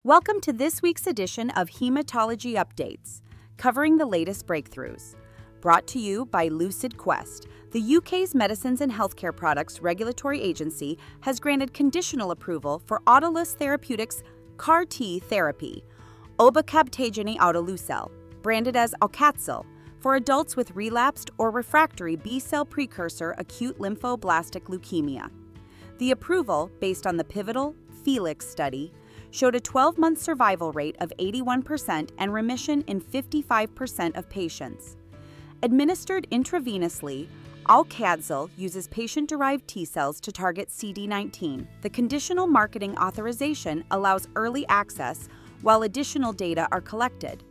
Welcome to this week's edition of Hematology Updates, covering the latest breakthroughs. Brought to you by LucidQuest, the UK's Medicines and Healthcare Products Regulatory Agency has granted conditional approval for Autolus Therapeutics' CAR-T therapy, obacabtagene autoleucel, branded as Aucatzyl, for adults with relapsed or refractory B-cell precursor acute lymphoblastic leukemia. The approval, based on the pivotal FELIX study, showed a 12-month survival rate of 81% and remission in 55% of patients. Administered intravenously, Aucatzyl uses patient-derived T-cells to target CD19. The conditional marketing authorization allows early access while additional data are collected.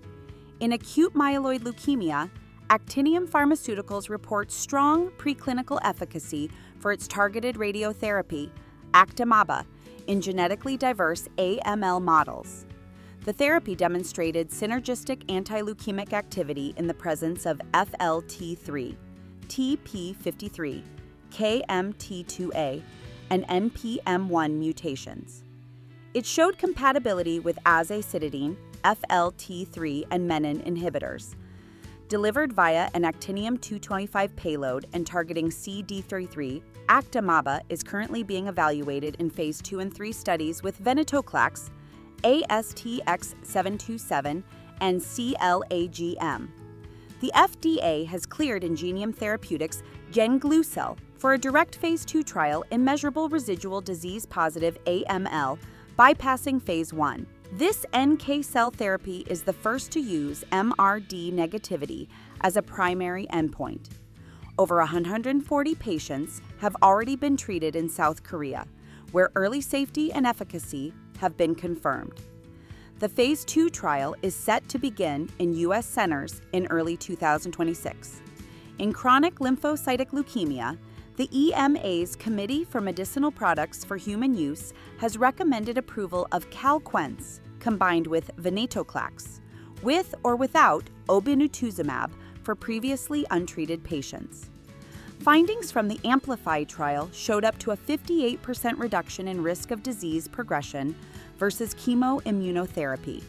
In acute myeloid leukemia, Actinium Pharmaceuticals reports strong preclinical efficacy for its targeted radiotherapy, Actimab-A, in genetically diverse AML models. The therapy demonstrated synergistic anti-leukemic activity in the presence of FLT3, TP53, KMT2A, and NPM1 mutations. It showed compatibility with azacitidine, FLT3, and menin inhibitors. Delivered via an actinium-225 payload and targeting CD33, Actimab-A is currently being evaluated in Phase 2 and 3 studies with Venetoclax, ASTX727, and CLAGM. The FDA has cleared Ingenium Therapeutics' Gengleucel for a direct Phase 2 trial in measurable residual disease-positive AML, bypassing Phase 1. This NK cell therapy is the first to use MRD negativity as a primary endpoint. Over 140 patients have already been treated in South Korea, where early safety and efficacy have been confirmed. The Phase 2 trial is set to begin in U.S. centers in early 2026. In chronic lymphocytic leukemia, the EMA's Committee for Medicinal Products for Human Use has recommended approval of Calquence combined with Venetoclax, with or without obinutuzumab for previously untreated patients. Findings from the Amplify trial showed up to a 58% reduction in risk of disease progression versus chemoimmunotherapy.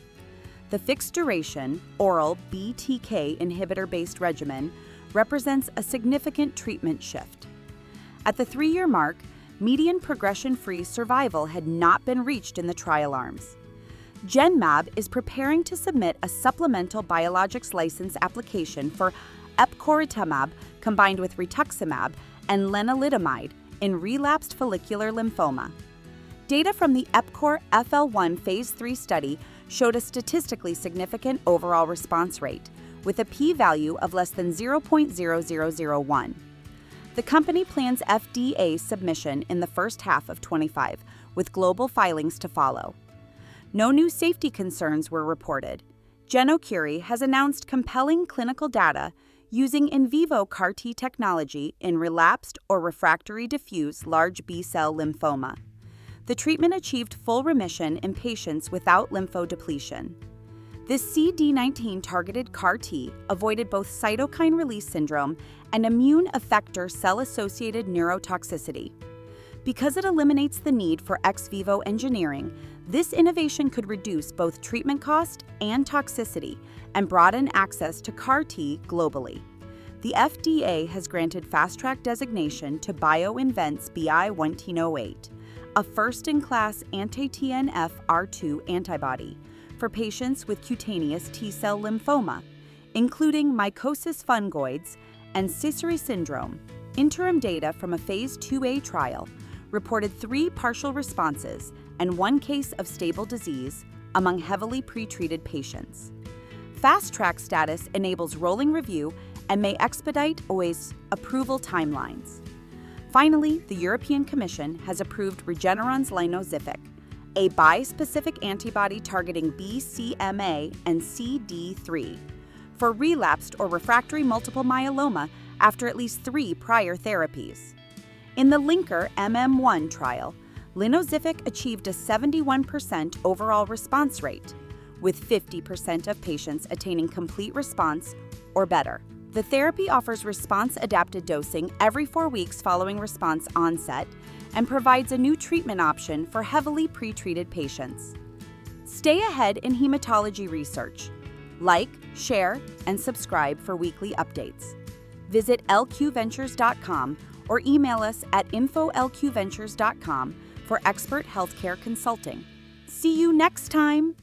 The fixed-duration, oral BTK inhibitor-based regimen represents a significant treatment shift. At the 3-year mark, median progression-free survival had not been reached in the trial arms. Genmab is preparing to submit a supplemental biologics license application for epcoritamab combined with rituximab and lenalidomide in relapsed follicular lymphoma. Data from the EPCOR-FL1 Phase 3 study showed a statistically significant overall response rate, with a p-value of less than 0.0001. The company plans FDA submission in the first half of 2025, with global filings to follow. No new safety concerns were reported. Genocury has announced compelling clinical data using in vivo CAR-T technology in relapsed or refractory diffuse large B-cell lymphoma. The treatment achieved full remission in patients without lymphodepletion. This CD19-targeted CAR-T avoided both cytokine release syndrome and immune effector cell-associated neurotoxicity. Because it eliminates the need for ex vivo engineering, this innovation could reduce both treatment cost and toxicity and broaden access to CAR-T globally. The FDA has granted Fast Track designation to BioInvent's BI-1908, a first-in-class anti-TNF-R2 antibody for patients with cutaneous T-cell lymphoma, including mycosis fungoides and Sézary syndrome. Interim data from a Phase 2A trial reported 3 partial responses and 1 case of stable disease among heavily pretreated patients. Fast Track status enables rolling review and may expedite OA's approval timelines. Finally, the European Commission has approved Regeneron's Lynozyfic, a bispecific antibody targeting BCMA and CD3, for relapsed or refractory multiple myeloma after at least 3 prior therapies. In the linker MM1 trial, Lynozyfic achieved a 71% overall response rate, with 50% of patients attaining complete response or better. The therapy offers response-adapted dosing every 4 weeks following response onset and provides a new treatment option for heavily pretreated patients. Stay ahead in hematology research. Like, share, and subscribe for weekly updates. Visit lqventures.com or email us at info@lqventures.com for expert healthcare consulting. See you next time!